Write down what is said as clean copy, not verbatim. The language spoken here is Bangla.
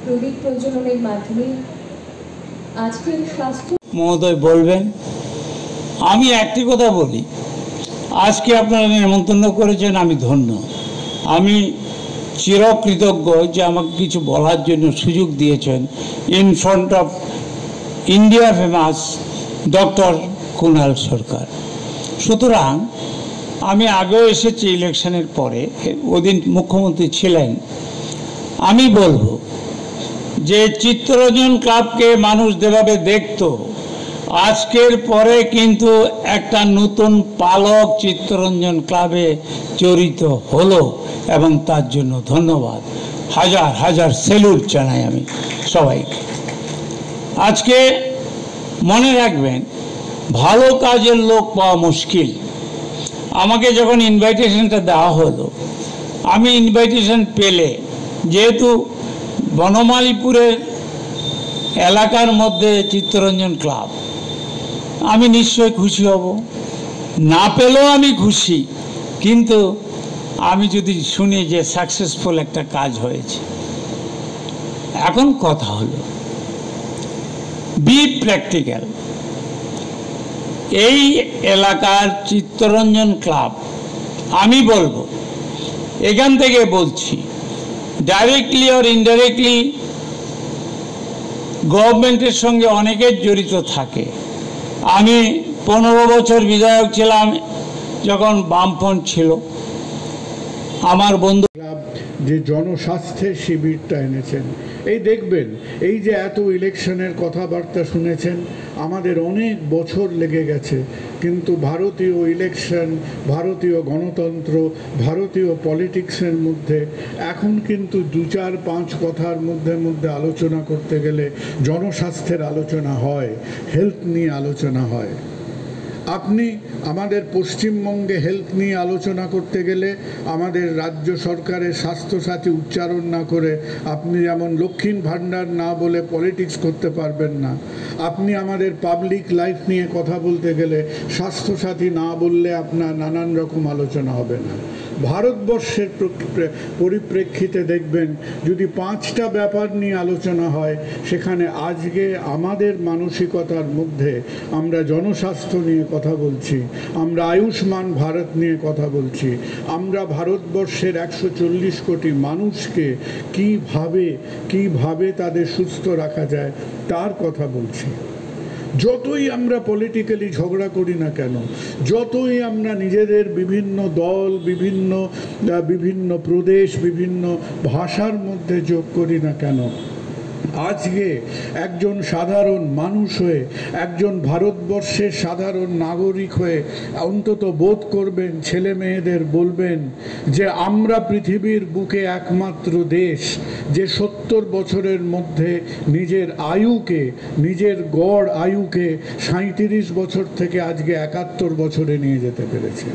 প্রদীপ প্রজ্বলনের মাধ্যমে আজকের স্বাস্থ্য মহোদয় বলবেন। আমি একটি কথা বলি, আজকে আপনারা নিমন্ত্রণ করেছেন, আমি ধন্য, আমি চিরকৃতজ্ঞ যে আমাকে কিছু বলার জন্য সুযোগ দিয়েছেন in front of India famous doctor Kunal Sarkar. সুতরাং আমি আগেও এসেছি ইলেকশনের পরে, ওদিন মুখ্যমন্ত্রী ছিলেন। আমি বলবো যে চিত্তরঞ্জন ক্লাবকে মানুষ যেভাবে দেখত, আজকের পরে কিন্তু একটা নতুন পালক চিত্তরঞ্জন ক্লাবে জড়িত হলো এবং তার জন্য ধন্যবাদ, হাজার হাজার স্যালুট জানাই আমি সবাইকে। আজকে মনে রাখবেন, ভালো কাজের লোক পাওয়া মুশকিল। আমাকে যখন ইনভাইটেশনটা দেওয়া হলো, আমি ইনভাইটেশন পেলে, যেহেতু বনমালীপুরের এলাকার মধ্যে চিত্তরঞ্জন ক্লাব, আমি নিশ্চয় খুশি হব। না পেলেও আমি খুশি, কিন্তু আমি যদি শুনি যে সাকসেসফুল একটা কাজ হয়েছে। এখন কথা হলো, বি প্র্যাকটিক্যাল। এই এলাকার চিত্তরঞ্জন ক্লাব, আমি বলবো, এখান থেকে বলছি, ডাইরেক্টলি অর ইনডাইরেক্টলি গভর্নমেন্টের সঙ্গে অনেকের জড়িত থাকে। আমি 15 বছর বিধায়ক ছিলাম যখন বামফ্রন্ট ছিল। আমার বন্ধু যে জনস্বাস্থ্যের শিবিরটা এনেছেন, এই দেখবেন, এই যে এত ইলেকশনের কথাবার্তা শুনেছেন, আমাদের অনেক বছর লেগে গেছে, কিন্তু ভারতীয় ইলেকশন, ভারতীয় গণতন্ত্র, ভারতীয় পলিটিক্সের মধ্যে এখন কিন্তু 2-4-5 কথার মধ্যে আলোচনা করতে গেলে জনস্বাস্থ্যের আলোচনা হয়, হেলথ নিয়ে আলোচনা হয়। আপনি আমাদের পশ্চিমবঙ্গে হেলথ নিয়ে আলোচনা করতে গেলে আমাদের রাজ্য সরকারের স্বাস্থ্যসাথী উচ্চারণ না করে আপনি যেমন লক্ষ্মীর ভাণ্ডার না বলে পলিটিক্স করতে পারবেন না। আপনি আমাদের পাবলিক লাইফ নিয়ে কথা বলতে গেলে স্বাস্থ্যসাথী না বললে আপনার নানান রকম আলোচনা হবে না। ভারতবর্ষের পরিপ্রেক্ষিতে দেখবেন, যদি 5টা ব্যাপার নিয়ে আলোচনা হয়, সেখানে আজকে আমাদের মানসিকতার মধ্যে আমরা জনস্বাস্থ্য নিয়ে কথা বলছি, আমরা আয়ুষ্মান ভারত নিয়ে কথা বলছি, আমরা ভারতবর্ষের 140 কোটি মানুষকে কিভাবে তাদের সুস্থ রাখা যায় তার কথা বলছি। যতই আমরা পলিটিক্যালি ঝগড়া করি না কেন, যতই আমরা নিজেদের বিভিন্ন দল, বিভিন্ন প্রদেশ, বিভিন্ন ভাষার মধ্যে যোগ করি না কেন, আজকে একজন সাধারণ মানুষ হয়ে, একজন ভারতবর্ষের সাধারণ নাগরিক হয়ে অন্তত বোধ করবেন, ছেলে মেয়েদের বলবেন যে আমরা পৃথিবীর বুকে একমাত্র দেশ যে 70 বছরের মধ্যে নিজের গড় আয়ুকে 37 বছর থেকে আজকে 71 বছরে নিয়ে যেতে পেরেছে।